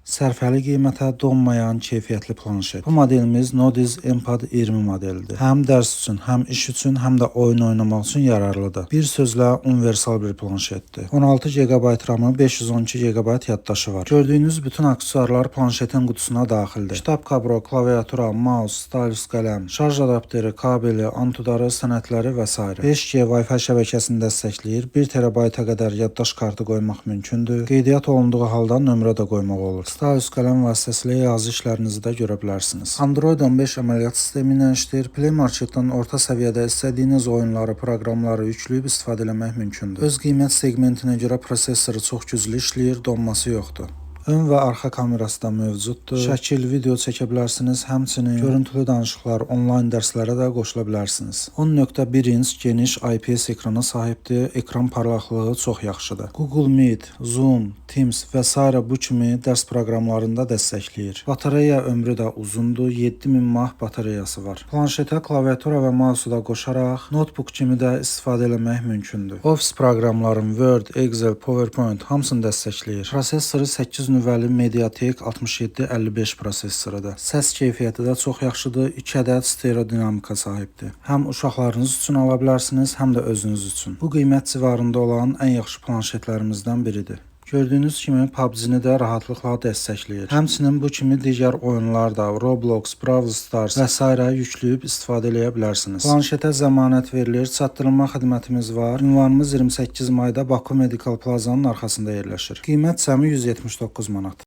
Sərfəli qiymətə donmayan keyfiyyətli planşet. Bu modelimiz Nodiz Empad 20 modelidir. Həm dərs üçün, həm iş üçün, həm də oyun oynamaq üçün yararlıdır. Bir sözlə universal bir planşetdir. 16 GB RAM-ı, 512 GB yaddaşı var. Gördüyünüz bütün aksesuarlar planşetin qutusuna daxildir. Kitab kabro, klaviatura, mouse, stylus qələm, şarj adapteri, kabeli, antudarı, sənədləri və s. 5G Wi-Fi şəbəkəsini dəstəkləyir. 1 TB-a qədər yaddaş kartı qoymaq mümkündür. Qeydiyyat olunduğu halda nömrə də qoymaq olur. Stylus qələm vasitəsilə yazı işlərinizi də görə bilərsiniz. Android 15 əməliyyat sistemi ilə işləyir. Play Marketdən orta səviyyədə istədiyiniz oyunları, proqramları yükləyib istifadə etmək mümkündür. Öz qiymət segmentinə görə prosesoru çox güclü işləyir, donması yoxdur. Ön və arxa kamerası da mövcuddur. Şəkil, video çəkə bilərsiniz. Həmçinin görüntülü danışıqlar, onlayn dərslərə də qoşula bilərsiniz. 10.1 inç geniş IPS ekrana sahibdir. Ekran parlaqlığı çox yaxşıdır. Google Meet, Zoom, Teams və s. bu kimi dərs proqramlarında dəstəkləyir. Batareya ömrü də uzundur. 7000 mAh batareyası var. Planşetə klaviatura və mausu da qoşaraq notebook kimi də istifadə etmək mümkündür. Office proqramların Word, Excel, PowerPoint hamısını dəstəkləyir. Prosesoru 8 nüvəli Mediatek 6755 prosesorudur. Səs keyfiyyəti də çox yaxşıdır. 2 ədəd stereodinamika sahibdir. Həm uşaqlarınız üçün ala bilərsiniz, həm də özünüz üçün. Bu qiymət civarında olan ən yaxşı planşetlərimizdən biridir. Gördüyünüz kimi PUBG-ni də rahatlıqla dəstəkləyir. Həmçinin bu kimi digər oyunlar da Roblox, Brawl Stars və s. yükləyib istifadə edə bilərsiniz. Planşetə zəmanət verilir, çatdırılma xidmətimiz var. Ünvanımız 28 mayda Baku Medical Plazanın arxasında yerləşir. Qiymət cəmi 179 manat.